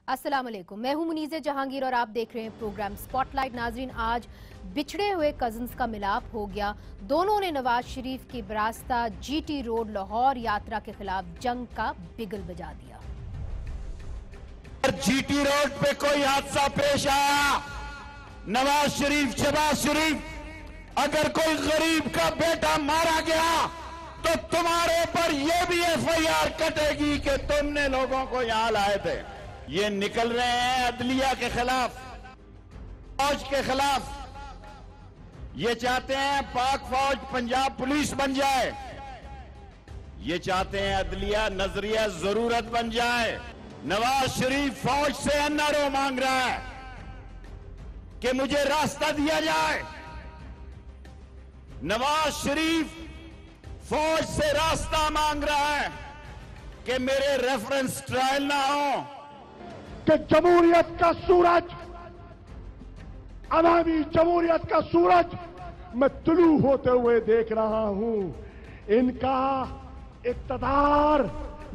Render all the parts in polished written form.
अस्सलाम वालेकुम, मैं हूं मुनीज़े जहांगीर और आप देख रहे हैं प्रोग्राम स्पॉटलाइट। नाजरीन, आज बिछड़े हुए कजन्स का मिलाप हो गया। दोनों ने नवाज शरीफ की बरास्ता जीटी रोड लाहौर यात्रा के खिलाफ जंग का बिगल बजा दिया। जीटी रोड पे कोई हादसा पेश आया, नवाज शरीफ, शहबाज शरीफ, अगर कोई गरीब का बेटा मारा गया तो तुम्हारे पर यह भी एफआईआर कटेगी कि तुमने लोगों को यहां लाए थे। ये निकल रहे हैं अदलिया के खिलाफ, फौज के खिलाफ। ये चाहते हैं पाक फौज पंजाब पुलिस बन जाए। ये चाहते हैं अदलिया नजरिया जरूरत बन जाए। नवाज शरीफ फौज से एनआरओ मांग रहा है कि मुझे रास्ता दिया जाए। नवाज शरीफ फौज से रास्ता मांग रहा है कि मेरे रेफरेंस ट्रायल ना हो, कि जमहूरियत का सूरज, अवामी जमहूरियत का सूरज मैं तुलू होते हुए देख रहा हूं। इनका इक़्तिदार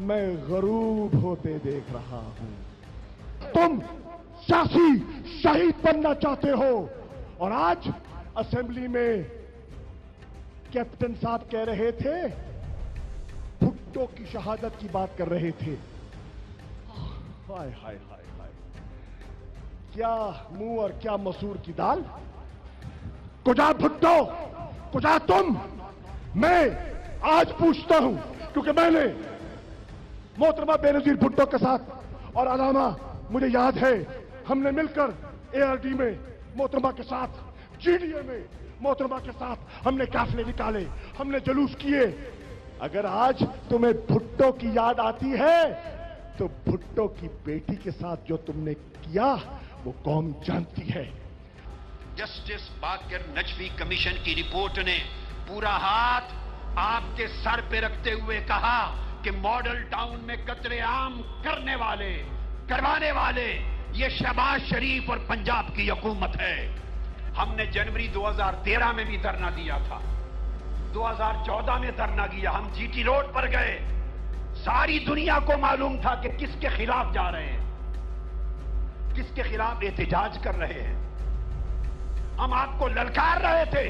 मैं गरूब होते देख रहा हूं। तुम सियासी शहीद बनना चाहते हो और आज असेंबली में कैप्टन साहब कह रहे थे, भुट्टो की शहादत की बात कर रहे थे। हाय हाय हाय हाय, क्या मुंह और क्या मसूर की दाल। कुजा भुट्टो, कुजा तुम। मैं आज पूछता हूं क्योंकि मैंने मोहतरमा बेनजीर भुट्टो के साथ और अलामा, मुझे याद है हमने मिलकर एआरडी में मोहतरमा के साथ, जीडीए में मोहतरमा के साथ हमने काफिले निकाले, हमने जुलूस किए। अगर आज तुम्हें भुट्टो की याद आती है तो भुट्टो की बेटी के साथ जो तुमने किया वो कौम जानती है। जस्टिस बाकर नजवी कमीशन की रिपोर्ट ने पूरा हाथ आपके सर पे रखते हुए कहा कि मॉडल टाउन में कत्लेआम करने वाले, करवाने वाले ये शहबाज शरीफ और पंजाब की हुकूमत है। हमने जनवरी 2013 में भी धरना दिया था, 2014 में धरना किया। हम जीटी रोड पर गए, सारी दुनिया को मालूम था कि किसके खिलाफ जा रहे हैं, किसके खिलाफ एहतजाज कर रहे हैं। हम आपको ललकार रहे थे,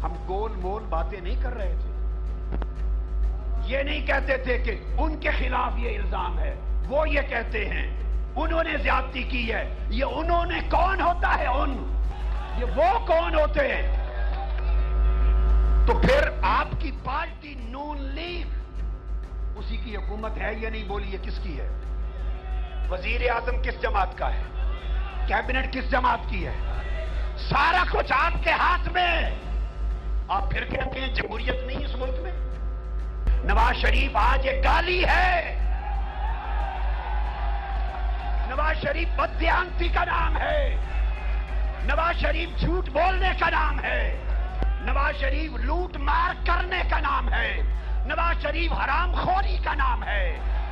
हम गोल मोल बातें नहीं कर रहे थे। ये नहीं कहते थे कि उनके खिलाफ ये इल्जाम है, वो ये कहते हैं उन्होंने ज्यादती की है। ये उन्होंने कौन होता है? ये वो कौन होते हैं? तो फिर आपकी पार्टी नून लीग उसी की हुकूमत है या नहीं? बोलिए किसकी है? वजीर आजम किस जमात का है? कैबिनेट किस जमात की है? सारा कुछ आपके हाथ में। आप फिर कहते हैं जमहूरियत नहीं इस मुल्क में। नवाज शरीफ आज एक गाली है, नवाज शरीफ बददियांती का नाम है, नवाज शरीफ झूठ बोलने का नाम है, नवाज शरीफ लूट मार करने का नाम है, नवाज शरीफ हरामखोरी का नाम है,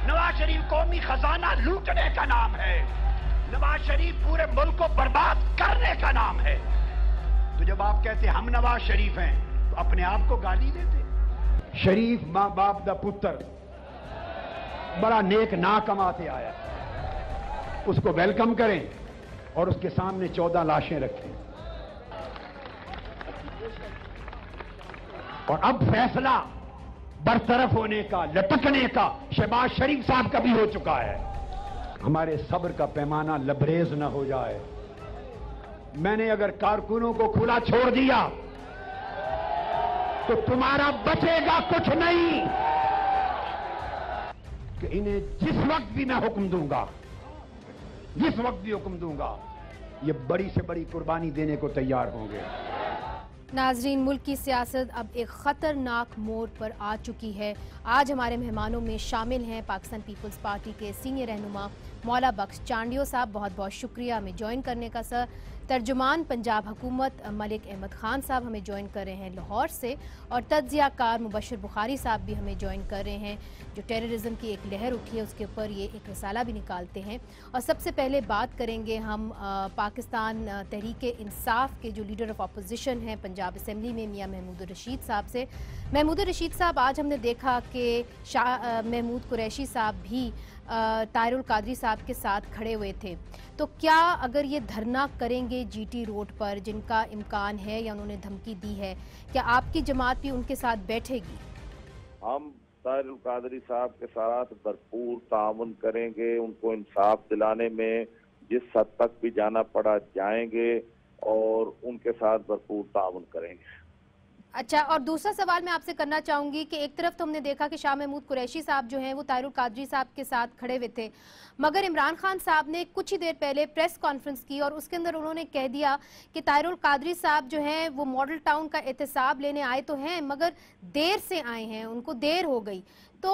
नवाज शरीफ कौमी खजाना लूटने का नाम है, नवाज शरीफ पूरे मुल्क को बर्बाद करने का नाम है। तो जब आप कहते हम नवाज शरीफ हैं तो अपने आप को गाली देते। शरीफ मां बाप दा पुत्र बड़ा नेक ना कमाते आया, उसको वेलकम करें और उसके सामने 14 लाशें रखें। और अब फैसला बरतरफ होने का, लटकने का शहबाज शरीफ साहब का भी हो चुका है। हमारे सब्र का पैमाना लबरेज न हो जाए। मैंने अगर कारकुनों को खुला छोड़ दिया तो तुम्हारा बचेगा कुछ नहीं। कि इन्हें जिस वक्त भी मैं हुक्म दूंगा, जिस वक्त भी हुक्म दूंगा, ये बड़ी से बड़ी कुर्बानी देने को तैयार होंगे। नाजरीन, मुल्क की सियासत अब एक ख़तरनाक मोड़ पर आ चुकी है। आज हमारे मेहमानों में शामिल हैं पाकिस्तान पीपल्स पार्टी के सीनियर रहनुमा मौला बख्श चांडियो साहब, बहुत बहुत शुक्रिया हमें ज्वाइन करने का सर। तर्जुमान पंजाब हुकूमत मलिक अहमद खान साहब हमें ज्वाइन कर रहे हैं लाहौर से, और तज्जिया कार मुबशर बुखारी साहब भी हमें ज्वाइन कर रहे हैं, जो टेररिज्म की एक लहर उठी है उसके ऊपर ये एक रिसाला भी निकालते हैं। और सबसे पहले बात करेंगे हम पाकिस्तान तहरीक इंसाफ के जो लीडर ऑफ अपोजिशन हैं पंजाब असम्बली में, मियाँ महमूद रशीद साहब से। महमूद रशीद साहब, आज हमने देखा कि महमूद कुरैशी साहब भी ताहिरुल कादरी साहब साहब के साथ खड़े हुए थे, तो क्या अगर ये धरना करेंगे जीटी रोड पर, जिनका इम्कान है या उन्होंने धमकी दी है, क्या आपकी जमात भी उनके साथ बैठेगी? हम ताहिरुल कादरी साहब के साथ भरपूर ताउन करेंगे, उनको इंसाफ दिलाने में जिस हद तक भी जाना पड़ा जाएंगे और उनके साथ भरपूर ताउन करेंगे। अच्छा, और दूसरा सवाल मैं आपसे करना चाहूंगी कि एक तरफ तो हमने देखा कि शाह महमूद कुरैशी साहब जो हैं वो ताहिरुल कादरी साहब के साथ खड़े हुए थे, मगर इमरान खान साहब ने कुछ ही देर पहले प्रेस कॉन्फ्रेंस की और उसके अंदर उन्होंने कह दिया कि ताहिरुल कादरी साहब जो हैं वो मॉडल टाउन का एहतसाब लेने आए तो हैं मगर देर से आए हैं, उनको देर हो गई। तो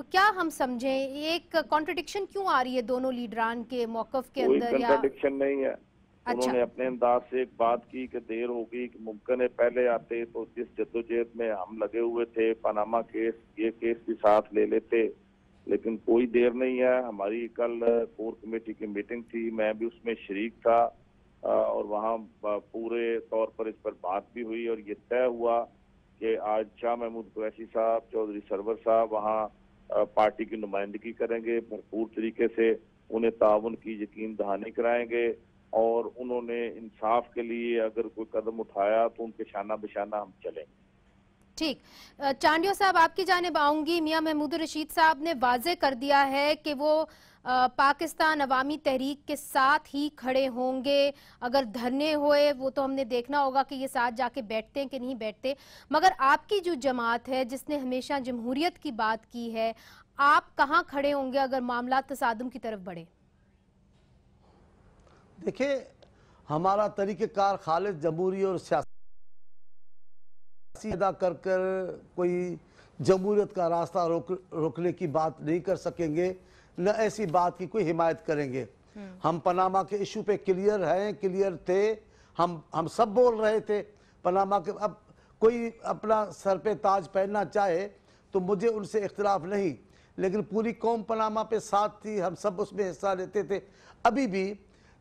क्या हम समझें, एक कॉन्ट्रडिक्शन क्यों आ रही है दोनों लीडरान के मौकफ के अंदर? कोई कॉन्ट्रडिक्शन नहीं है। अच्छा। उन्होंने अपने अंदाज से एक बात की कि देर होगी, कि मुमकिन है पहले आते तो जिस जद्दोजहद में हम लगे हुए थे, पनामा केस, ये केस भी साथ ले लेते, लेकिन कोई देर नहीं है। हमारी कल कोर कमेटी की मीटिंग थी, मैं भी उसमें शरीक था और वहाँ पूरे तौर पर इस पर बात भी हुई और ये तय हुआ कि आज शाह महमूद कुरैशी साहब, चौधरी सरवर साहब वहाँ पार्टी की नुमाइंदगी करेंगे, भरपूर तरीके से उन्हें ताउन की यकीन दहानी कराएंगे और उन्होंने इंसाफ के लिए अगर कोई कदम उठाया तो उनके शाना बिशाना हम चलेंगे। ठीक, चांडियो साहब आपकी जानिब आऊंगी। मियां महमूद रशीद साहब ने वाजे कर दिया है कि वो पाकिस्तान अवामी तहरीक के साथ ही खड़े होंगे, अगर धरने हुए वो तो हमने देखना होगा कि ये साथ जाके बैठते हैं कि नहीं बैठते, मगर आपकी जो जमात है जिसने हमेशा जमहूरियत की बात की है, आप कहाँ खड़े होंगे अगर मामला तसादुम की तरफ बढ़े? देखिए, हमारा तरीक़ेकार खालिद जमहूरी और सियासी अदा कर कोई जमहूरियत का रास्ता रोकने की बात नहीं कर सकेंगे, न ऐसी बात की कोई हिमायत करेंगे। हम पनामा के इशू पे क्लियर हैं, क्लियर थे, हम सब बोल रहे थे पनामा के। अब कोई अपना सर पे ताज पहनना चाहे तो मुझे उनसे इख्तिलाफ नहीं, लेकिन पूरी कौम पनामा पे साथ थी, हम सब उसमें हिस्सा लेते थे। अभी भी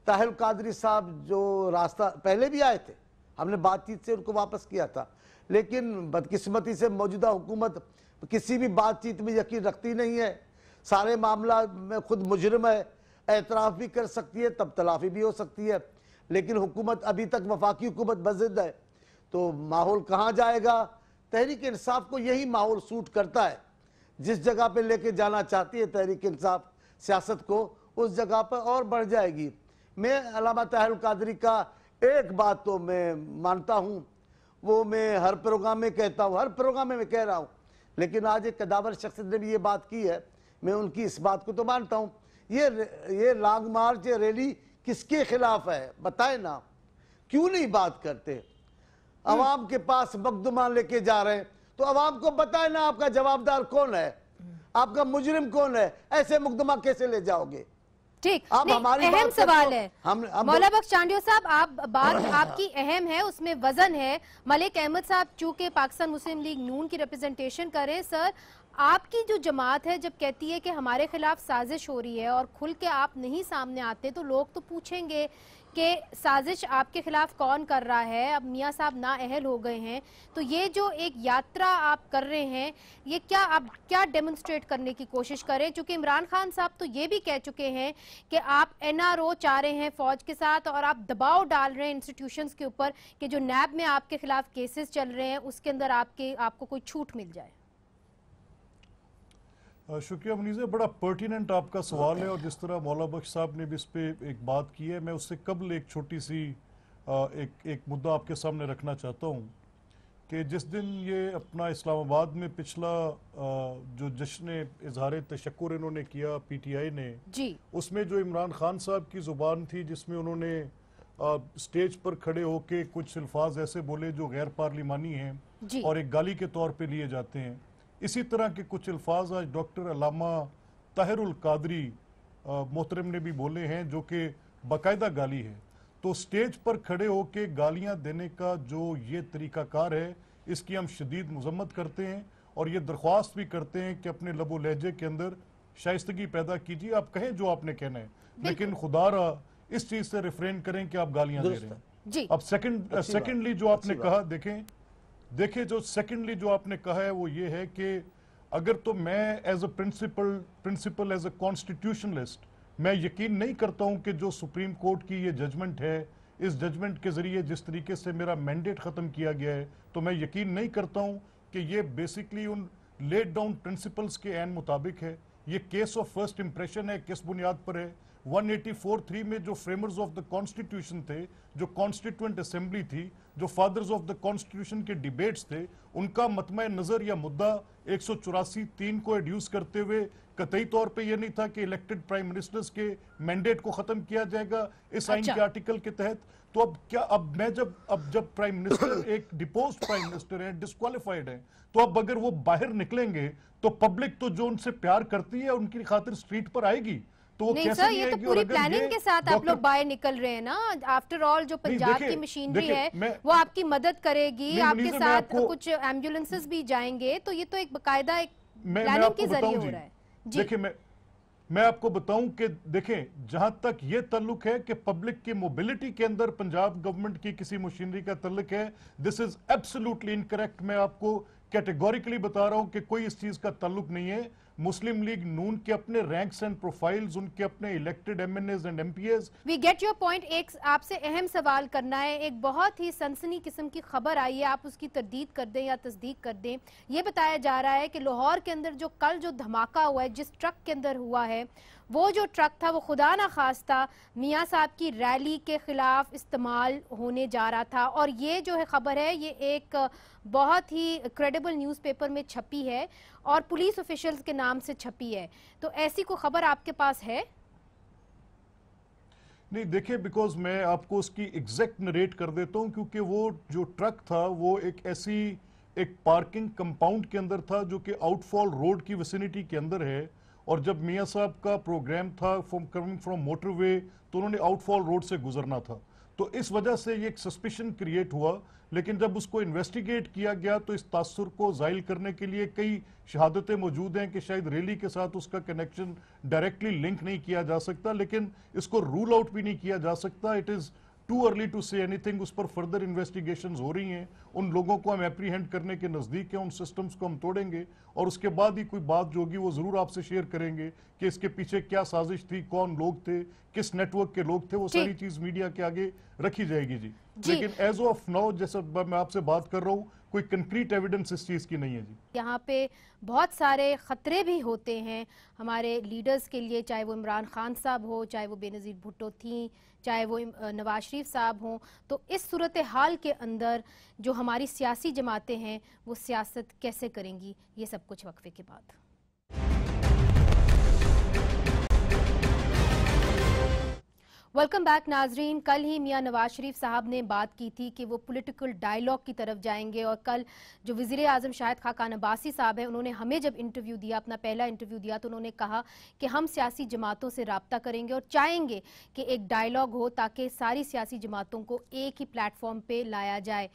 ताहिरुल कादरी साहब जो रास्ता पहले भी आए थे, हमने बातचीत से उनको वापस किया था, लेकिन बदकिस्मती से मौजूदा हुकूमत किसी भी बातचीत में यकीन रखती नहीं है, सारे मामला में खुद मुजरिम है, एतराफ़ भी कर सकती है, तब तलाफ़ी भी हो सकती है, लेकिन हुकूमत अभी तक वफाकी हुकूमत बज़िद है, तो माहौल कहाँ जाएगा? तहरीक इंसाफ को यही माहौल सूट करता है, जिस जगह पे लेके जाना चाहती है तहरीक इंसाफ सियासत को, उस जगह पर और बढ़ जाएगी। मैं अल्लामा ताहिरुल कादरी का एक बात तो मैं मानता हूँ, वो मैं हर प्रोग्राम में कहता हूँ, हर प्रोग्राम में मैं कह रहा हूँ, लेकिन आज एक कदावर शख्सियत ने भी ये बात की है, मैं उनकी इस बात को तो मानता हूँ। ये लॉन्ग मार्च, ये रैली किसके खिलाफ है बताए ना, क्यों नहीं बात करते? अवाम के पास मकदमा लेके जा रहे हैं, तो अवाम को बताए ना आपका जवाबदार कौन है, आपका मुजरिम कौन है, ऐसे मुकदमा कैसे ले जाओगे? ठीक, अहम सवाल है मौला बख्श चांडियो साहब, आप बात आपकी अहम है, उसमें वजन है। मलिक अहमद साहब चूंकि पाकिस्तान मुस्लिम लीग नून की रिप्रेजेंटेशन करें, सर आपकी जो जमात है जब कहती है कि हमारे खिलाफ साजिश हो रही है और खुल के आप नहीं सामने आते, तो लोग तो पूछेंगे कि साजिश आपके खिलाफ कौन कर रहा है? अब मियाँ साहब नाअहल हो गए हैं, तो ये जो एक यात्रा आप कर रहे हैं, ये आप क्या डेमोन्स्ट्रेट करने की कोशिश करें? चूंकि इमरान खान साहब तो ये भी कह चुके हैं कि आप NRO चाह रहे हैं फौज के साथ और आप दबाव डाल रहे हैं इंस्टीट्यूशंस के ऊपर कि जो नैब में आपके खिलाफ केसेस चल रहे हैं उसके अंदर आपको कोई छूट मिल जाए। शुक्रिया मुनीज़, बड़ा पर्टिनेंट आपका सवाल है और जिस तरह मौला बख्श साहब ने भी इस पे एक बात की है, मैं उससे कबल एक छोटी सी एक मुद्दा आपके सामने रखना चाहता हूँ कि जिस दिन ये अपना इस्लामाबाद में पिछला जो जश्न इजहार तशक्कुर इन्होंने किया PTI ने जी, उसमें जो इमरान खान साहब की ज़ुबान थी जिसमें उन्होंने स्टेज पर खड़े होके कुछ अल्फाज ऐसे बोले जो गैर पार्लिमानी हैं और एक गाली के तौर पे लिए जाते हैं, इसी तरह के कुछ अल्फाज आज डॉक्टर अल्लामा ताहिरुल कादरी मोहतरम ने भी बोले हैं जो कि बाकायदा गाली है। तो स्टेज पर खड़े होके गालियां देने का जो ये तरीकाकार है, इसकी हम शदीद मजम्मत करते हैं और ये दरख्वास्त भी करते हैं कि अपने लबो लहजे के अंदर शाइस्तगी पैदा कीजिए, आप कहें जो आपने कहना है, लेकिन खुदारा इस चीज से रिफ्रेन करें कि आप गालियां दे रहे हैं। अब सेकेंडली जो आपने कहा, देखें जो सेकेंडली जो आपने कहा है वो ये है कि अगर तो मैं as a principal as a constitutionalist मैं यकीन नहीं करता हूं कि जो सुप्रीम कोर्ट की ये जजमेंट है, इस जजमेंट के जरिए जिस तरीके से मेरा मैंडेट खत्म किया गया है, तो मैं यकीन नहीं करता हूं कि ये बेसिकली उन लेड डाउन प्रिंसिपल्स के एन मुताबिक है। ये केस ऑफ फर्स्ट इंप्रेशन है, किस बुनियाद पर है। 184(3) में जो फ्रेमर्स ऑफ द कॉन्स्टिट्यूशन थे, जो कॉन्स्टिट्यूएंट असेंबली थी, जो फादर्स ऑफ द कॉन्स्टिट्यूशन के डिबेट्स थे, उनका मतमय नजर या मुद्दा 184(3) को एड्यूस करते हुए कतई तौर पे ये नहीं था कि इलेक्टेड प्राइम मिनिस्टर्स के मैंडेट को खत्म किया जाएगा इस आइन के आर्टिकल के तहत। तो अब क्या, अब जब प्राइम मिनिस्टर एक डिपोज्ड प्राइम मिनिस्टर है, डिस्क्वालिफाइड है, तो अब अगर वो बाहर निकलेंगे तो पब्लिक तो जो उनसे प्यार करती है उनकी खातिर स्ट्रीट पर आएगी। तो वो नहीं कैसे सर, नहीं ये तो आएगी? पूरी और अगर प्लानिंग ये के साथ आप लोग बाहर निकल रहे हैं ना। आफ्टर ऑल जो पंजाब की मशीनरी है वो आपकी मदद करेगी, आपके साथ कुछ एम्बुलेंसेस भी जाएंगे, तो ये तो एक बाकायदा एक प्लानिंग के जरिए हो रहा है। देखिए, मैं आपको बताऊं कि देखें, जहां तक ये ताल्लुक है कि पब्लिक की मोबिलिटी के अंदर पंजाब गवर्नमेंट की किसी मशीनरी का ताल्लुक है, दिस इज एब्सोल्युटली इनकरेक्ट। मैं आपको कैटेगोरिकली बता रहा हूं कि कोई इस चीज का ताल्लुक नहीं है। मुस्लिम लीग नून के अपने रैंक्स एंड प्रोफाइल्स, उनके अपने elected MNAs and MPs. We get your point. एक आपसे अहम सवाल करना है, एक बहुत ही सनसनी किस्म की खबर आई है, आप उसकी तरदीद कर दें या तस्दीक कर दें। ये बताया जा रहा है कि लाहौर के अंदर जो कल जो धमाका हुआ है, जिस ट्रक के अंदर हुआ है, वो जो ट्रक था वो खुदा ना खास्ता मियाँ साहब की रैली के खिलाफ इस्तेमाल होने जा रहा था। और ये जो है खबर है, ये एक बहुत ही क्रेडिबल न्यूज़पेपर में छपी है और पुलिस ऑफिशियल्स के नाम से छपी है। तो ऐसी कोई खबर आपके पास है? नहीं, देखिए, बिकॉज मैं आपको उसकी एग्जैक्ट नरेट कर देता हूं, क्योंकि वो जो ट्रक था वो एक पार्किंग कंपाउंड के अंदर था जो कि आउटफॉल रोड की विसिनिटी के अंदर है। और जब मियाँ साहब का प्रोग्राम था कमिंग फ्रॉम मोटरवे, तो उन्होंने आउटफॉल रोड से गुजरना था, तो इस वजह से ये एक सस्पिशन क्रिएट हुआ। लेकिन जब उसको इन्वेस्टिगेट किया गया तो इस तासुर को जाहिल करने के लिए कई शहादतें मौजूद हैं कि शायद रैली के साथ उसका कनेक्शन डायरेक्टली लिंक नहीं किया जा सकता, लेकिन इसको रूल आउट भी नहीं किया जा सकता। It is too early to say anything. उस पर फर्दर इन्वेस्टिगेशंस हो रही हैं, उन लोगों को हम एप्रीहेंड करने के नज़दीक हैं, उन सिस्टम्स को हम तोड़ेंगे और उसके बाद ही कोई बात जो होगी वो ज़रूर आपसे शेयर करेंगे कि इसके पीछे क्या साजिश थी, कौन लोग थे, किस नेटवर्क के लोग थे, वो सारी चीज़ मीडिया के आगे रखी जाएगी जी। लेकिन एज ऑफ नाउ, जैसा मैं आपसे बात कर रहा हूँ, कोई कंक्रीट एविडेंस इस चीज़ की नहीं है जी। यहाँ पे बहुत सारे ख़तरे भी होते हैं हमारे लीडर्स के लिए, चाहे वो इमरान खान साहब हो, चाहे वो बेनज़ीर भुट्टो थी, चाहे वो नवाज शरीफ साहब हों। तो इस सूरत हाल के अंदर जो हमारी सियासी जमातें हैं वो सियासत कैसे करेंगी, ये सब कुछ वक्फे के बाद। वेलकम बैक नाजरीन। कल ही मियां नवाज शरीफ साहब ने बात की थी कि वो पॉलिटिकल डायलॉग की तरफ जाएंगे और कल जो वज़ीर आज़म शाहिद खाकान अब्बासी साहब हैं, उन्होंने हमें जब इंटरव्यू दिया, अपना पहला इंटरव्यू दिया, तो उन्होंने कहा कि हम सियासी जमातों से रब्ता करेंगे और चाहेंगे कि एक डायलॉग हो ताकि सारी सियासी जमातों को एक ही प्लेटफॉर्म पे लाया जाए।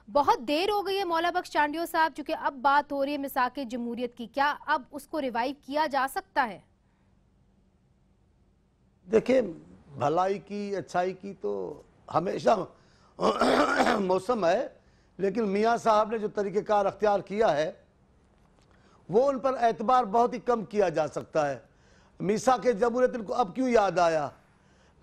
बहुत देर हो गई है मौला बख्श चांडियो साहब, चूँकि अब बात हो रही है मिसाक़े जमहूरियत की, क्या अब उसको रिवाइव किया जा सकता है? देखिए, भलाई की, अच्छाई की तो हमेशा मौसम है, लेकिन मियाँ साहब ने जो तरीक़ेकार अख्तियार किया है वो उन पर एतबार बहुत ही कम किया जा सकता है। मीसाक़े जमहूरियत इनको अब क्यों याद आया?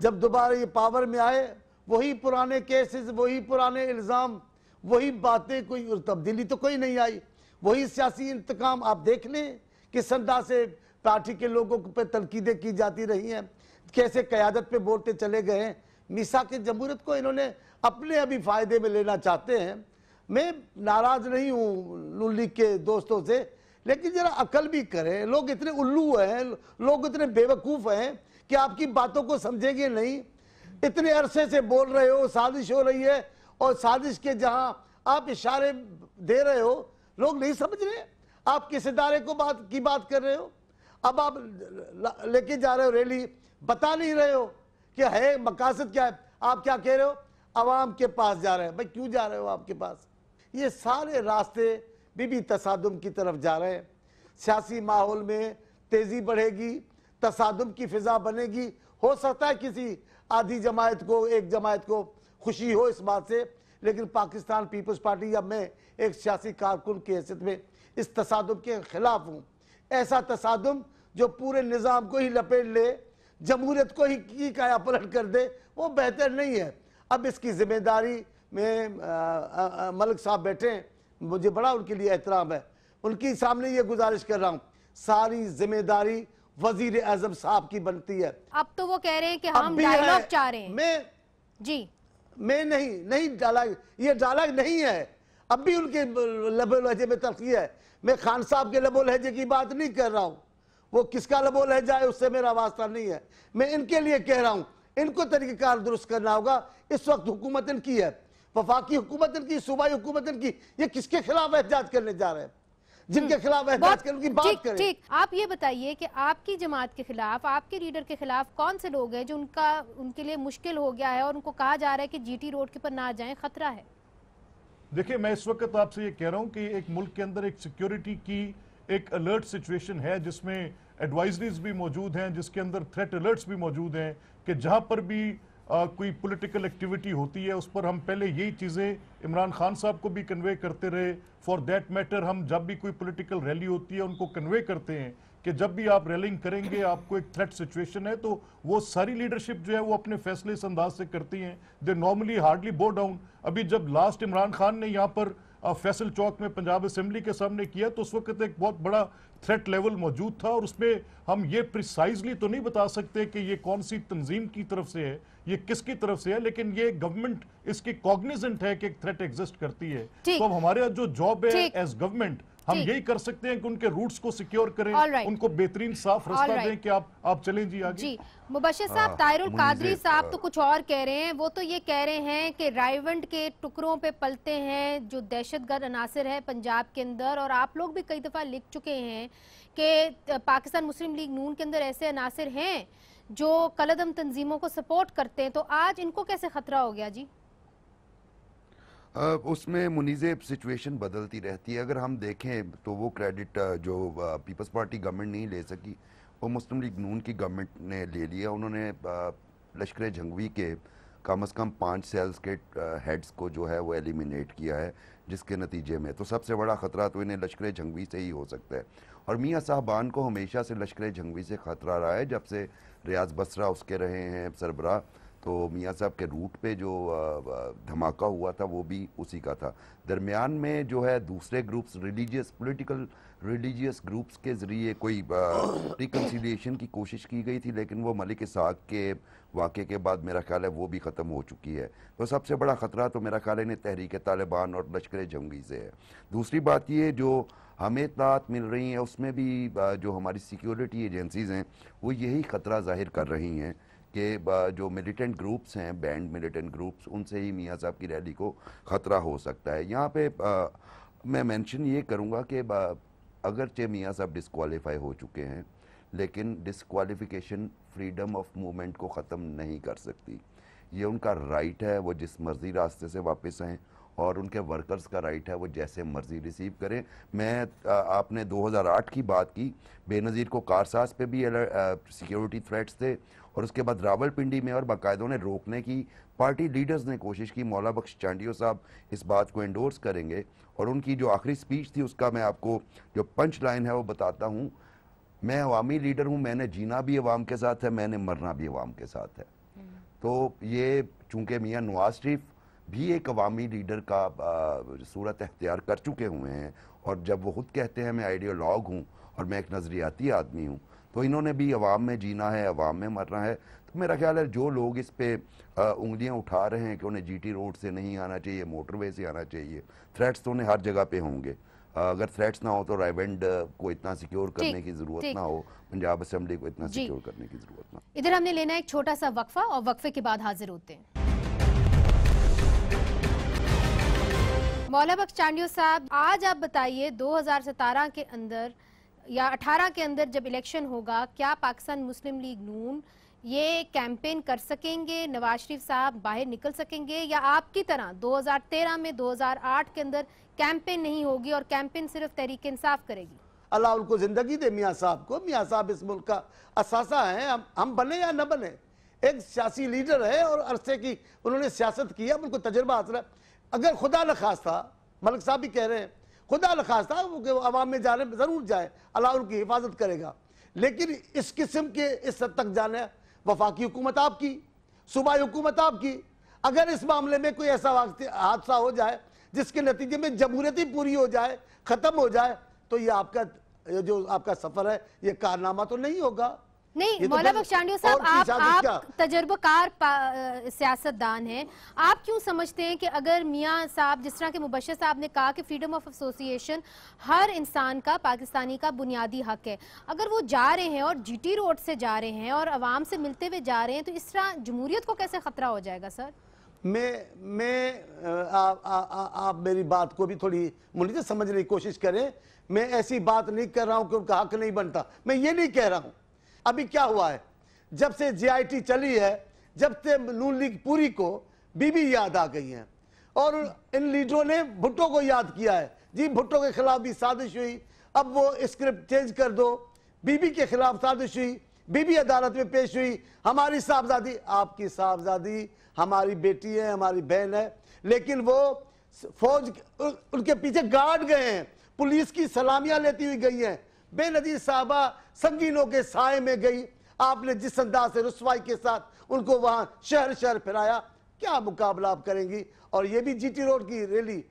जब दोबारा ये पावर में आए, वही पुराने केसेस, वही पुराने इल्ज़ाम, वही बातें, कोई तब्दीली तो कोई नहीं आई। वही सियासी इंतकाम आप देख लें किस अंदाज से पार्टी के लोगों पर तनकीदें की जाती रही हैं, कैसे क़यादत पे बोलते चले गए हैं। मीसाक़े जमहूरियत को इन्होंने अपने अभी फ़ायदे में लेना चाहते हैं। मैं नाराज़ नहीं हूँ नून लीग के दोस्तों से, लेकिन ज़रा अकल भी करें। लोग इतने उल्लू हैं, लोग इतने बेवकूफ़ हैं कि आपकी बातों को समझेंगे नहीं। इतने अरसे से बोल रहे हो साजिश हो रही है, और साजिश के जहाँ आप इशारे दे रहे हो लोग नहीं समझ रहे। आप किस इदारे को बात कर रहे हो? अब आप लेके जा रहे हो रैली, बता नहीं रहे हो कि है मकासद क्या है। आप क्या कह रहे हो? अवाम के पास जा रहे हैं। भाई क्यों जा रहे हो आपके पास? ये सारे रास्ते भी तसादुम की तरफ जा रहे हैं। सियासी माहौल में तेज़ी बढ़ेगी, तसादुम की फिजा बनेगी। हो सकता है किसी आधी जमात को, एक जमात को खुशी हो इस बात से, लेकिन पाकिस्तान पीपल्स पार्टी या मैं एक सियासी कारकुन की हैसियत में इस तसादुम के खिलाफ हूँ। ऐसा तसादुम जो पूरे निज़ाम को ही लपेट ले, जमहूरियत को ही की काया पलट कर दे, वो बेहतर नहीं है। अब इसकी जिम्मेदारी में मलिक साहब बैठे हैं, मुझे बड़ा उनके लिए एहतराम है, उनकी सामने ये गुजारिश कर रहा हूँ, सारी जिम्मेदारी वजीर आजम साहब की बनती है। अब तो वो कह रहे हैं कि हम डायलॉग चाह रहे हैं। मैं नहीं डायलॉग, ये डायलॉग नहीं है, अब भी उनके लबो लहजे में तलखी है। मैं खान साहब के लबो लहजे की बात नहीं कर रहा हूँ, वो किसका लबो लहजा है उससे मेरा वास्ता नहीं है, मैं इनके लिए कह रहा हूँ, इनको तरीक़ेकार दुरुस्त करना होगा। इस वक्त हुकूमत इनकी है, वफाकी हुकूमत इनकी, सूबाई हुकूमत इनकी, ये किसके खिलाफ एहतजाज करने जा रहे हैं? जिनके खिलाफ एहतजाज करने की बात करें। ठीक, आप ये बताइए कि आपकी जमात के खिलाफ, आपके लीडर के खिलाफ कौन से लोग हैं जो उनके लिए मुश्किल हो गया है और उनको कहा जा रहा है कि जीटी रोड के पर ना जाएं, खतरा है? देखिए, मैं इस वक्त आपसे ये कह रहा हूं कि एक मुल्क के अंदर एक सिक्योरिटी की एक अलर्ट सिचुएशन है, जिसमें एडवाइजरीज भी मौजूद हैं, जिसके अंदर थ्रेट अलर्ट्स भी मौजूद हैं कि जहां पर भी कोई पॉलिटिकल एक्टिविटी होती है उस पर हम पहले यही चीज़ें इमरान खान साहब को भी कन्वे करते रहे। फॉर दैट मैटर हम जब भी कोई पॉलिटिकल रैली होती है उनको कन्वे करते हैं कि जब भी आप रैलिंग करेंगे आपको एक थ्रेट सिचुएशन है, तो वो सारी लीडरशिप जो है वो अपने फैसले इस अंदाज से करती हैं, दे नॉर्मली हार्डली बो डाउन। अभी जब लास्ट इमरान खान ने यहाँ पर फैसल चौक में पंजाब असेंबली के सामने किया तो उस वक्त एक बहुत बड़ा थ्रेट लेवल मौजूद था, और उसमें हम ये प्रिसाइजली तो नहीं बता सकते कि ये कौन सी तंजीम की तरफ से है, ये किसकी तरफ से है, लेकिन ये गवर्नमेंट इसकी कॉग्निजेंट है कि एक थ्रेट एग्जिस्ट करती है। तो अब हमारे जो जॉब है एज गवर्नमेंट, हम यही कर सकते हैं कि उनके रूट्स को सिक्योर करें, उनको बेहतरीन साफ रास्ता दें कि आप चलें जी आगे। जी मुबश्शिर साहब, ताहिरुल कादरी साहब तो कुछ और कह रहे हैं, वो तो ये कह रहे हैं कि रायवंड के टुकड़ों पे पलते हैं जो दहशतगर्द अनासर है पंजाब के अंदर, और आप लोग भी कई दफ़ा लिख चुके हैं कि पाकिस्तान मुस्लिम लीग नून के अंदर ऐसे अनासर हैं जो कलअदम तंजीमों को सपोर्ट करते हैं, तो आज इनको कैसे खतरा हो गया जी? उसमें मुनीज़े सिचुएशन बदलती रहती है। अगर हम देखें तो वो क्रेडिट जो पीपल्स पार्टी गवर्नमेंट नहीं ले सकी वो मुस्लिम लीग नून की गवर्नमेंट ने ले लिया। उन्होंने लश्कर जंगवी के कम से कम 5 सेल्स के हेड्स को जो है वो एलिमिनेट किया है, जिसके नतीजे में तो सबसे बड़ा ख़तरा तो इन्हें लश्कर जंगवी से ही हो सकता है। और मियाँ साहबान को हमेशा से लश्कर जंगवी से ख़तरा रहा है, जब से रियाज बसरा उसके रहे हैं सरबराह, तो मियाँ साहब के रूट पे जो धमाका हुआ था वो भी उसी का था। दरमियान में जो है दूसरे ग्रुप्स, पॉलिटिकल रिलीजियस ग्रुप्स के ज़रिए कोई रिकन्सिलिएशन की कोशिश की गई थी, लेकिन वो मलिक इसहाक़ के वाक़े के बाद मेरा ख्याल है वो भी ख़त्म हो चुकी है। तो सबसे बड़ा ख़तरा तो मेरा ख्याल है इन्हें तहरीक तालिबान और लश्कर जंगी से है। दूसरी बात ये जो हमें इत्तलात मिल रही हैं उसमें भी जो हमारी सिक्योरिटी एजेंसीज़ हैं वो यही ख़तरा ज़ाहिर कर रही हैं कि जो मिलिटेंट ग्रुप्स हैं, बैंड मिलिटेंट ग्रुप्स, उनसे ही मियाँ साहब की रैली को ख़तरा हो सकता है। यहाँ पे मैं मेंशन ये करूँगा कि अगरचे मियाँ साहब डिस्क्वालीफाई हो चुके हैं, लेकिन डिस्क्वालिफिकेशन फ्रीडम ऑफ मूवमेंट को ख़त्म नहीं कर सकती। ये उनका राइट है, वो जिस मर्ज़ी रास्ते से वापस आएँ, और उनके वर्कर्स का राइट है वो जैसे मर्ज़ी रिसीव करें। मैं आपने 2008 की बात की, बेनज़ीर को कारसाज पे भी सिक्योरिटी थ्रेट्स थे, और उसके बाद रावलपिंडी में और बाकायदों ने रोकने की पार्टी लीडर्स ने कोशिश की। मौला बख्श चांडियो साहब इस बात को एंडोर्स करेंगे, और उनकी जो आखिरी स्पीच थी उसका मैं आपको जो पंच लाइन है वो बताता हूँ। मैं अवामी लीडर हूँ, मैंने जीना भी अवाम के साथ है, मैंने मरना भी अवाम के साथ है। तो ये चूँकि मियाँ नवाज शरीफ भी एक अवामी लीडर का सूरत अख्तियार कर चुके हुए हैं, और जब वो खुद कहते हैं मैं आइडियोलॉग हूँ और मैं एक नज़रियाती आदमी हूँ, तो इन्होंने भी अवाम में जीना है, अवाम में मरना है। तो मेरा ख्याल है जो लोग इस पे उंगलियां उठा रहे हैं कि उन्हें जीटी रोड से नहीं आना चाहिए, मोटरवे से आना चाहिए, थ्रेट्स तो उन्हें हर जगह पे होंगे। अगर थ्रेट्स ना हो तो रायवेंड को इतना सिक्योर करने की ज़रूरत ना हो, पंजाब असेंबली को इतना सिक्योर करने की ज़रूरत ना। इधर हमने लेना एक छोटा सा वक्फा, और वक्फे के बाद हाजिर होते हैं। मौला बख्श चांडियो साहब, आज आप बताइए 2017 के अंदर या 18 के अंदर जब इलेक्शन होगा, क्या पाकिस्तान मुस्लिम लीग नून ये कैंपेन कर सकेंगे, नवाज शरीफ साहब बाहर निकल सकेंगे, या आपकी तरह 2013 में 2008 के अंदर कैंपेन नहीं होगी और कैंपेन सिर्फ तहरीक इंसाफ करेगी? अल्लाह उनको जिंदगी दे मियाँ साहब को। मियाँ साहब इस मुल्क का असासा है, हम बने या न बने, एक सियासी लीडर है और अरसे की उन्होंने सियासत किया, उनको तजुर्बा हासिल है। अगर खुदा न खास्ता, मलिक साहब भी कह रहे हैं, खुदा न खास्ता वो अवाम में जाने जरूर जाए, अल्लाह उनकी हिफाजत करेगा, लेकिन इस किस्म के इस हद तक जाने वफाकी हुकूमत आपकी, सूबाई हुकूमत आपकी। अगर इस मामले में कोई ऐसा हादसा हो जाए जिसके नतीजे में जमहूरियत ही पूरी हो जाए, खत्म हो जाए, तो ये आपका जो आपका सफर है ये कारनामा तो नहीं होगा। नहीं मौला बख्श चांडियो साहब, आप तजर्बाकार सियासतदान हैं, आप क्यों समझते हैं कि अगर मियां साहब, जिस तरह के मुबश्शिर साहब ने कहा कि फ्रीडम ऑफ एसोसिएशन हर इंसान का, पाकिस्तानी का बुनियादी हक है, अगर वो जा रहे हैं और जीटी रोड से जा रहे हैं और आवाम से मिलते हुए जा रहे हैं, तो इस तरह जमहूरियत को कैसे खतरा हो जाएगा सर? आप मेरी बात को भी थोड़ी मुनीज़ समझने की कोशिश करें। मैं ऐसी बात नहीं कर रहा हूं कि उनका हक नहीं बनता, मैं ये नहीं कह रहा हूं। अभी क्या हुआ है, जब से JIT चली है, जब से नून लीग पूरी को बीबी याद आ गई है और इन लीडरों ने भुट्टो को याद किया है। जी भुट्टो के खिलाफ भी साजिश हुई, अब वो स्क्रिप्ट चेंज कर दो, बीबी के खिलाफ साजिश हुई, बीबी अदालत में पेश हुई। हमारी साहबजादी, आपकी साहबजादी हमारी बेटी है, हमारी बहन है, लेकिन वो फौज उनके पीछे गार्ड गए हैं, पुलिस की सलामियां लेती हुई गई हैं। बेनजीर साहबा संगीनों के साए में गई, आपने जिस अंदाज से रुसवाई के साथ उनको वहां शहर शहर फिराया, क्या मुकाबला आप करेंगी? और ये भी GT रोड की रैली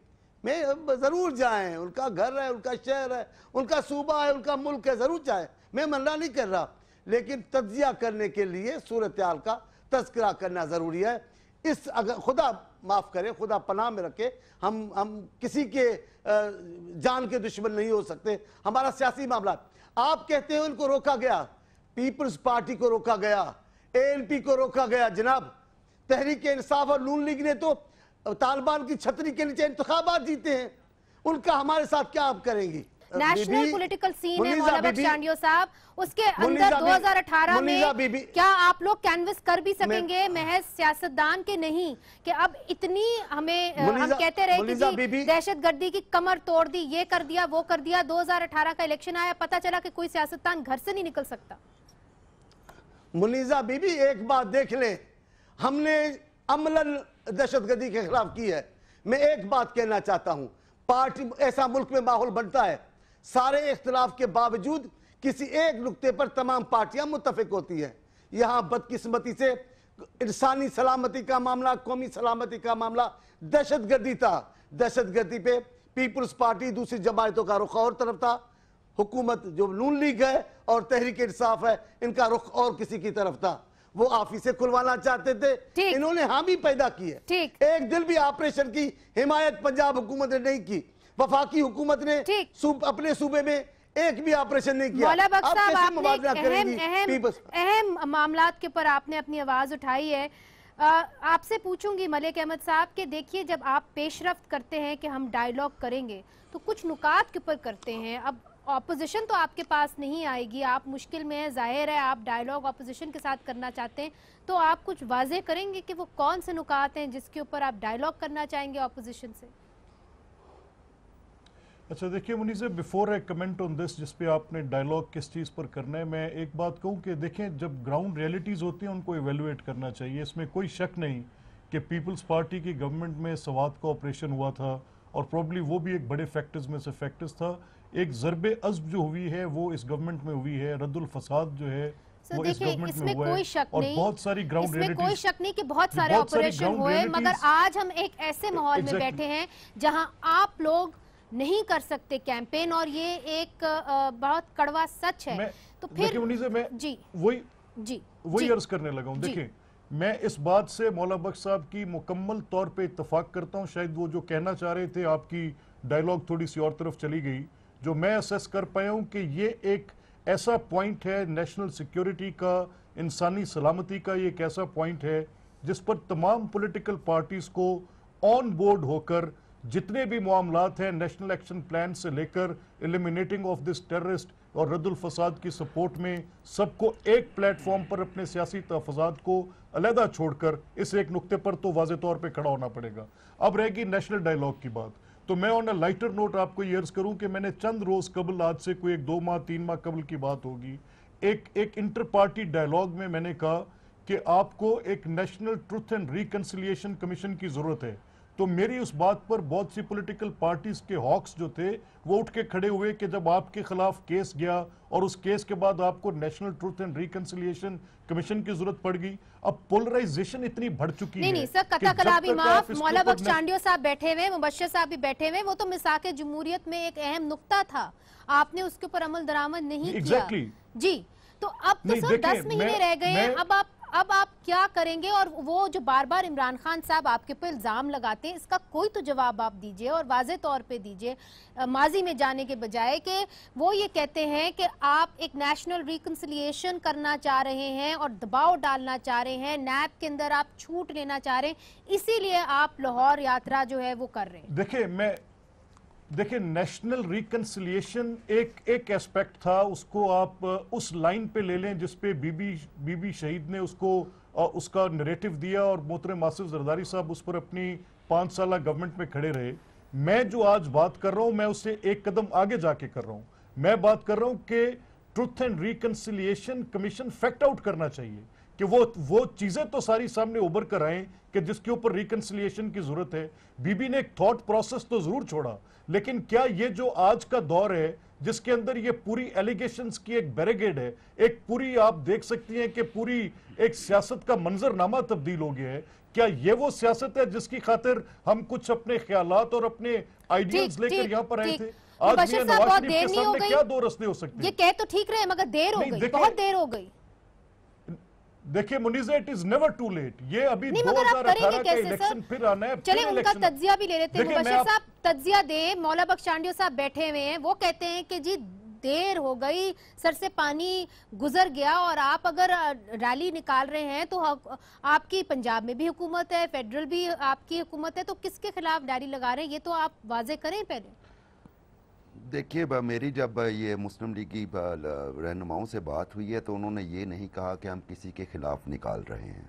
में जरूर जाएं, उनका घर है, उनका शहर है, उनका सूबा है, उनका मुल्क है, जरूर जाएं, मैं मना नहीं कर रहा, लेकिन तज्जिया करने के लिए सूरत हाल का तस्करा करना जरूरी है। इस अगर खुदा माफ करे, खुदा पनाह में रखे, हम किसी के जान के दुश्मन नहीं हो सकते। हमारा सियासी मामला, आप कहते हैं उनको रोका गया, पीपल्स पार्टी को रोका गया, ANP को रोका गया। जनाब तहरीक इंसाफ और नून लीग ने तो तालिबान की छतरी के नीचे इंतखाबात जीते हैं, उनका हमारे साथ क्या आप करेंगी? नेशनल पॉलिटिकल सीन है मौला बख्श चांडियो साहब, उसके अंदर 2018 में क्या आप लोग कैनवस कर भी सकेंगे, महज सियासतदान के नहीं, कि अब इतनी हम कहते रहे कि जी दहशतगर्दी की कमर तोड़ दी, ये कर दिया, वो कर दिया, 2018 का इलेक्शन आया, पता चला कि कोई सियासतदान घर से नहीं निकल सकता। मुनीजा बीबी एक बात देख लें, हमने अमलन दहशतगर्दी के खिलाफ की है। मैं एक बात कहना चाहता हूं, पार्टी ऐसा मुल्क में माहौल बनता है, सारे इख्तिलाफ के बावजूद किसी एक नुक्ते पर तमाम पार्टियां मुत्तफिक होती हैं। यहां बदकिस्मती से इंसानी सलामती का मामला, कौमी सलामती का मामला दहशतगर्दी था। दहशतगर्दी पे पीपल्स पार्टी, दूसरी जमायतों का रुख और तरफ था, हुकूमत जो नून लीग है और तहरीक इंसाफ है, इनका रुख और किसी की तरफ था। वो ऑफिसे खुलवाना चाहते थे, इन्होंने हामी पैदा की है। एक दिल भी ऑपरेशन की हिमायत पंजाब हुकूमत ने नहीं की, वफाकी हुकूमत ने अपने सूबे में एक भी ऑपरेशन नहीं किया। मौला बख्श साहब, आपने अहम मामलात के ऊपर आपने अपनी आवाज उठाई है। आपसे पूछूंगी मलिक अहमद साहब के, देखिए जब आप पेशरफ्त करते हैं कि हम डायलॉग करेंगे तो कुछ नुकात के ऊपर करते हैं। अब ऑपोजिशन तो आपके पास नहीं आएगी, आप मुश्किल में है, जाहिर है आप डायलॉग ऑपोजिशन के साथ करना चाहते हैं, तो आप कुछ वाजे करेंगे कि वो कौन से नुकात हैं जिसके ऊपर आप डायलॉग करना चाहेंगे ऑपोजिशन से? अच्छा देखिए Muneeza, before I comment on this, जिस पे आपने डायलॉग किस चीज़ पर करना है, मैं एक बात कहूँ कि देखें जब ग्राउंड रियलिटीज़ होती हैं उनको एवेलुएट करना चाहिए। इसमें कोई शक नहीं कि पीपल्स पार्टी की गवर्नमेंट में सवात का ऑपरेशन हुआ था और प्रॉब्ली वो भी एक बड़े फैक्टर्स में से फैक्टर्स था। एक ज़रबे अज़्ब जो हुई है वो इस गवर्नमेंट में हुई है, रद्दुल फसाद जो है वो इस गवर्नमेंट में हुआ है, और बहुत सारी ग्राउंड रियलिटीज, कोई शक नहीं कि बहुत सारे ऑपरेशन हुए, मगर आज हम एक ऐसे माहौल में बैठे हैं जहां आप लोग नहीं कर सकते कैंपेन, और ये एक बहुत कड़वा सच है। तो फिर मैं जी वही अर्ज करने लगा हूँ। देखिए मैं इस बात से मौला बख्श साहब की मुकम्मल तौर पे इत्तफाक करता हूँ। शायद वो जो कहना चाह रहे थे, आपकी डायलॉग थोड़ी सी और तरफ चली गई। जो मैं असेस कर पाया हूँ कि ये एक ऐसा पॉइंट है नेशनल सिक्योरिटी का, इंसानी सलामती का, ये एक ऐसा पॉइंट है जिस पर तमाम पॉलिटिकल पार्टीज को ऑन बोर्ड होकर जितने भी मामलात हैं नेशनल एक्शन प्लान से लेकर एलिमिनेटिंग ऑफ दिस टेररिस्ट और रद्दुल फसाद की सपोर्ट में, सबको एक प्लेटफॉर्म पर अपने सियासी तहफ़्फ़ुज़ात को अलहदा छोड़कर इस एक नुक्ते पर तो वाज़े तौर पे खड़ा होना पड़ेगा। अब रहेगी नेशनल डायलॉग की बात, तो मैं ऑन अ लाइटर नोट आपको ये अर्ज करूं कि मैंने चंद रोज़ कबल, आज से कोई 2 माह 3 माह कबल की बात होगी, एक इंटर पार्टी डायलॉग में मैंने कहा कि आपको एक national truth and reconciliation commission की ज़रूरत है, तो मेरी उस बात पर बहुत सी पॉलिटिकल पार्टीज के हॉक्स जो थे वो उठ के खड़े हुए कि जब आपके खिलाफ केस गया और उस केस के बाद आपको national truth and reconciliation commission की जरूरत पड़ गई। अब पोलराइजेशन इतनी बढ़ चुकी है। नहीं सर, कथा कलामी माफ, मौला बख्श चांडियो साहब बैठे हुए, मुबश्शिर साहब भी बैठे हुए, वो तो मिसाके जमहूरियत में एक अहम नुक्ता था, आपने उसके ऊपर अमल दरामद नहीं किया जी। तो अब तो सर 10 महीने रह गए हैं, अब आप क्या करेंगे? और वो जो बार बार इमरान खान साहब आपके ऊपर इल्जाम लगाते हैं, इसका कोई तो जवाब आप दीजिए और वाज़े तौर पे दीजिए, माजी में जाने के बजाय कि वो ये कहते हैं कि आप एक नेशनल रिकंसिलिएशन करना चाह रहे हैं और दबाव डालना चाह रहे हैं, नैब के अंदर आप छूट लेना चाह रहे हैं, इसीलिए आप लाहौर यात्रा जो है वो कर रहे हैं। देखिए नेशनल रिकंसिलिएशन एक एस्पेक्ट था, उसको आप उस लाइन पे ले लें जिस पे बीबी शहीद ने उसको उसका नैरेटिव दिया और मोहतरम आसिफ जरदारी साहब उस पर अपनी 5 साल गवर्नमेंट में खड़े रहे। मैं जो आज बात कर रहा हूं मैं उससे एक कदम आगे जाके कर रहा हूं। मैं बात कर रहा हूं कि truth and reconciliation commission fact out करना चाहिए कि वो चीजें तो सारी सामने उभर कर आए कि जिसके ऊपर रिकंसिलिएशन की जरूरत है। बीबी ने एक थॉट प्रोसेस तो जरूर छोड़ा, लेकिन क्या ये जो आज का दौर है जिसके अंदर ये पूरी एलिगेशंस की एक बैरिकेड है, एक पूरी आप देख सकती हैं कि पूरी एक सियासत का मंजरनामा तब्दील हो गया है, क्या ये वो सियासत है जिसकी खातिर हम कुछ अपने ख्यालात और अपने आइडियल्स लेकर यहाँ पर आए थे? आज मियां नवाज शरीफ के सामने क्या दो रस्ते हो सकते हैं? ये कह तो ठीक रहे मगर देर हो गई, बहुत देर हो गई। देखिए Muneeza, it is never too late. ये अभी 2018 का इलेक्शन फिर आना है। चले उनका तज्जिया भी ले लेते हैं। मुबश्शिर साहब तज्जिया दे, मौला बख्श चांडियो साहब बैठे हुए हैं, वो कहते हैं कि जी देर हो गई, सर से पानी गुजर गया, और आप अगर रैली निकाल रहे हैं तो आपकी पंजाब में भी हुकूमत है, फेडरल भी आपकी हुकूमत है, तो किसके खिलाफ रैली लगा रहे हैं ये तो आप वाजे करें पहले। देखिए मेरी जब ये मुस्लिम लीग की रहनुमाओं से बात हुई है तो उन्होंने ये नहीं कहा कि हम किसी के खिलाफ निकाल रहे हैं।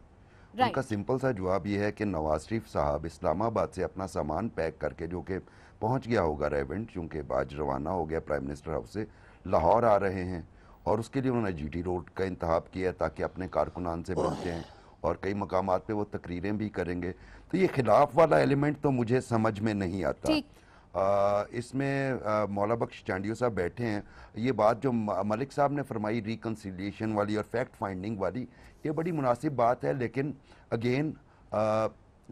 उनका सिंपल सा जवाब ये है कि नवाज शरीफ साहब इस्लामाबाद से अपना सामान पैक करके, जो कि पहुंच गया होगा रेवेंट, चूँकि आज रवाना हो गया प्राइम मिनिस्टर हाउस से, लाहौर आ रहे हैं और उसके लिए उन्होंने GT रोड का इंतखाब किया ताकि अपने कारकुनान से मिलते हैं और कई मकामात पे वो तकरीरें भी करेंगे। तो ये खिलाफ वाला एलिमेंट तो मुझे समझ में नहीं आता। इसमें मौला बख्श चांडियो साहब बैठे हैं, ये बात जो मलिक साहब ने फरमाई रिकंसिलिएशन वाली और फैक्ट फाइंडिंग वाली, ये बड़ी मुनासिब बात है, लेकिन अगेन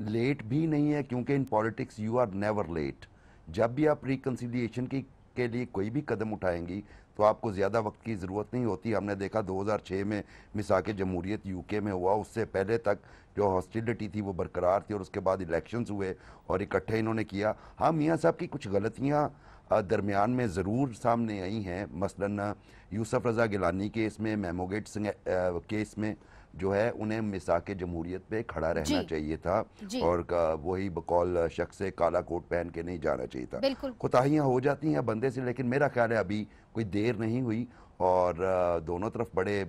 लेट भी नहीं है, क्योंकि in politics you are never late. जब भी आप रिकंसिलिएशन के लिए कोई भी कदम उठाएंगी तो आपको ज़्यादा वक्त की ज़रूरत नहीं होती। हमने देखा 2006 में मिसाके जमहूरियत UK में हुआ, उससे पहले तक जो हॉस्टिलिटी थी वो बरकरार थी और उसके बाद इलेक्शंस हुए और इकट्ठे इन्होंने किया। हाँ, मियाँ साहब की कुछ गलतियाँ दरमियान में ज़रूर सामने आई हैं, मसलन यूसुफ रज़ा गिलानी केस में, मेमोगेट सिंह केस में जो है उन्हें मिसाके जमहूरियत पे खड़ा रहना चाहिए था और वही बकौल शख्स से काला कोट पहन के नहीं जाना चाहिए था। कोताहियाँ हो जाती हैं बंदे से, लेकिन मेरा ख्याल है अभी कोई देर नहीं हुई और दोनों तरफ बड़े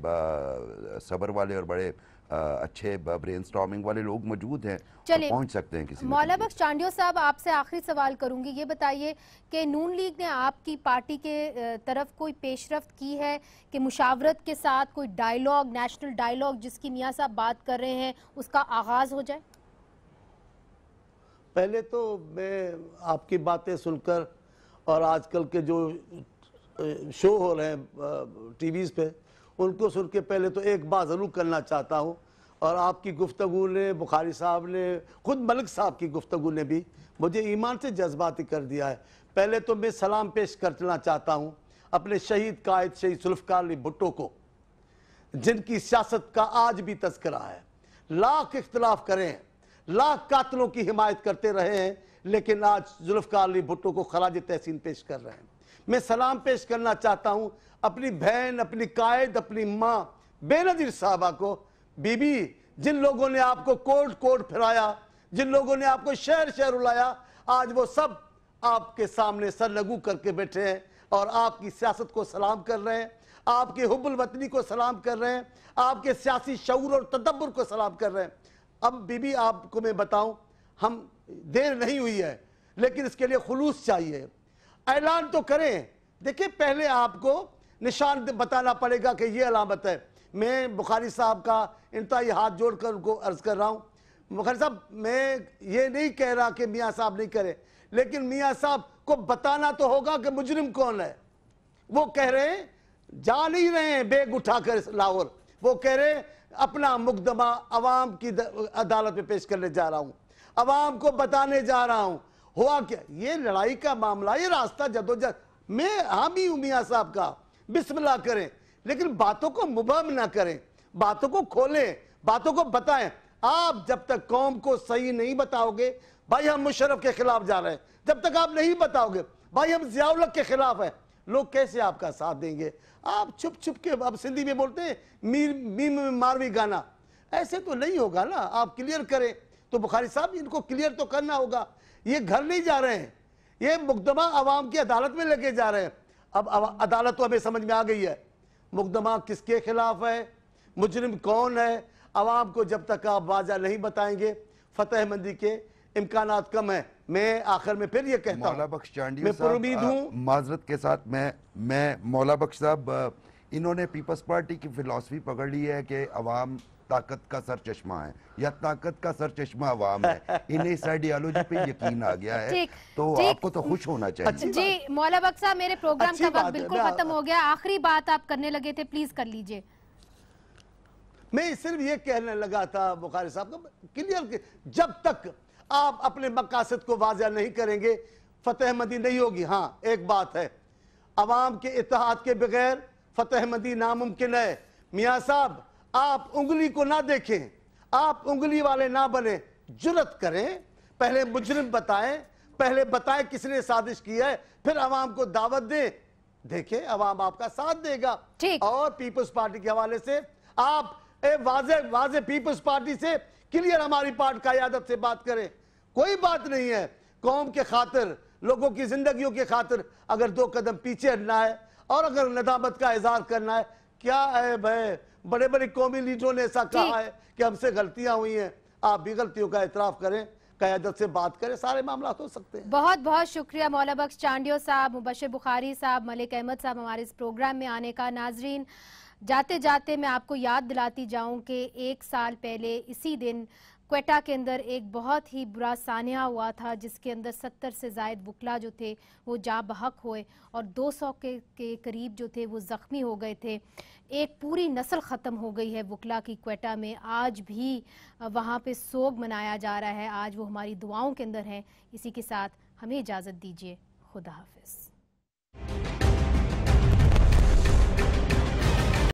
सब्र वाले और बड़े अच्छे ब्रेनस्टॉर्मिंग वाले लोग मौजूद हैं, तो पहुंच सकते हैं किसी। मौला बख्श चांडियो साहब, आपसे आखिरी सवाल करूंगी, ये बताइए कि नून लीग ने आपकी पार्टी के तरफ कोई पेशरफ्त की है कि मुशावरत के साथ कोई डायलॉग, नेशनल डायलॉग जिसकी मियां साहब बात कर रहे हैं, उसका आगाज हो जाए? पहले तो मैं आपकी बातें सुनकर और आजकल के जो शो हो रहे हैं टीवीज़ पे, उनको सुन के पहले तो एक बात ज़रूर करना चाहता हूँ, और आपकी गुफ्तगू ने, बुखारी साहब ने, खुद मलिक साहब की गुफ्तगू ने भी मुझे ईमान से जज्बाती कर दिया है। पहले तो मैं सलाम पेश करना चाहता हूँ अपने शहीद कायद शहीद जुल्फ़िकार अली भुट्टो को, जिनकी सियासत का आज भी तज़किरा है। लाख इख्तलाफ करें, लाख कातलों की हिमायत करते रहे हैं, लेकिन आज जुल्फ़िकार अली भुट्टो को खराज तहसीन पेश कर रहे हैं। मैं सलाम पेश करना चाहता हूं अपनी बहन, अपनी कायद, अपनी माँ बेनज़ीर साहबा को। बीबी, जिन लोगों ने आपको कोर्ट कोर्ट फिराया, जिन लोगों ने आपको शहर शहर उलाया, आज वो सब आपके सामने सरनगू करके बैठे हैं और आपकी सियासत को सलाम कर रहे हैं, आपके हुब्बुल वतनी को सलाम कर रहे हैं, आपके सियासी शऊर और तदब्बुर को सलाम कर रहे हैं। अब बीबी आपको मैं बताऊं, हम देर नहीं हुई है, लेकिन इसके लिए खुलूस चाहिए। ऐलान तो करें। देखिए, पहले आपको निशान बताना पड़ेगा कि ये अलामत है। मैं बुखारी साहब का इंतहाई हाथ जोड़कर उनको अर्ज कर रहा हूँ, मुखर साहब, मैं ये नहीं कह रहा कि मियाँ साहब नहीं करे, लेकिन मियाँ साहब को बताना तो होगा कि मुजरिम कौन है। वो कह रहे हैं, जा नहीं रहे हैं बेग उठाकर लाहौर, वो कह रहे हैं अपना मुकदमा अवाम की अदालत में पेश करने जा रहा हूं, अवाम को बताने जा रहा हूं। हुआ क्या, ये लड़ाई का मामला, ये रास्ता जदोजहद, मैं हामी हूं मियाँ साहब का, बिस्मिल्लाह करें, लेकिन बातों को मुबहम ना करें, बातों को खोलें, बातों को बताएं। आप जब तक कौम को सही नहीं बताओगे, भाई हम मुशर्रफ के खिलाफ जा रहे हैं, जब तक आप नहीं बताओगे भाई हम ज़ियाउल हक के खिलाफ है, लोग कैसे आपका साथ देंगे। आप छुप छुप के, अब सिंधी में बोलते हैं मीम मारवी गाना, ऐसे तो नहीं होगा ना। आप क्लियर करें तो बुखारी साहब इनको क्लियर तो करना होगा। ये घर नहीं जा रहे हैं, ये मुकदमा अवाम की अदालत में लेके जा रहे हैं। अब अदालत तो हमें समझ में आ गई है, मुकदमा किसके खिलाफ है, मुजरिम कौन है। अवाम को जब तक आप वाज़ा नहीं बताएंगे, फतह मंदी के इम्कानात कम है। मैं आखिर में फिर ये कहता हूँ, मौला बख्श चांडियो मैं पुरुमीद हूँ। माजरत के साथ मैं मौला बख्श साहब, इन्होंने पीपल्स पार्टी की फिलॉसफी पकड़ ली है कि अवाम ताकत का सर चश्मा है या ताकत का सर चश्मा अवाम है। इन्हें इस आइडियोलॉजी पे यकीन आ गया है, तो आपको तो खुश होना चाहिए। जी मौला बख्श साहब, मेरे प्रोग्राम का वक्त बिल्कुल खत्म हो गया, आखिरी बात आप करने लगे थे, प्लीज कर लीजिए। मैं सिर्फ ये कहने लगा था बुखारी साहब को क्लियर, जब तक आप अपने मकासद को वाज़ह नहीं करेंगे फतह मंदी नहीं होगी। हाँ एक बात है, अवाम के इत्तेहाद के बगैर फतह मंदी नामुमकिन है। मियाँ साहब आप उंगली को ना देखें, आप उंगली वाले ना बने, जुर्रत करें, पहले मुजरिम बताएं, पहले बताएं किसने साजिश की है, फिर अवाम को दावत दें, देखें अवाम आपका साथ देगा। और पीपल्स पार्टी के हवाले से आप वाज़े पीपल्स पार्टी से क्लियर हमारी पार्टी क़यादत से बात करें, कोई बात नहीं है। कौम के खातिर, लोगों की जिंदगियों के खातिर अगर 2 कदम पीछे हटना है और अगर नदामत का इजहार करना है, क्या है भाई, बड़े बड़े कौमी लीडरों ने ऐसा कहा है कि हमसे गलतियां हुई हैं, आप भी गलतियों का एतराफ करें, क़यादत से बात करें, सारे मामला हो सकते हैं। बहुत बहुत शुक्रिया मौला बख्श चांडियो साहब, मुबशिर बुखारी साहब, मलिक अहमद साहब हमारे इस प्रोग्राम में आने का। नाजरीन, जाते जाते मैं आपको याद दिलाती जाऊं कि 1 साल पहले इसी दिन क्वेटा के अंदर एक बहुत ही बुरा सानिया हुआ था, जिसके अंदर 70 से ज़ायद वकला जो थे वो जा बहक हुए और 200 के करीब जो थे वो ज़ख्मी हो गए थे। एक पूरी नस्ल ख़त्म हो गई है वकला की क्वेटा में, आज भी वहाँ पे सोग मनाया जा रहा है, आज वो हमारी दुआओं के अंदर हैं। इसी के साथ हमें इजाज़त दीजिए, खुदा हाफिज़।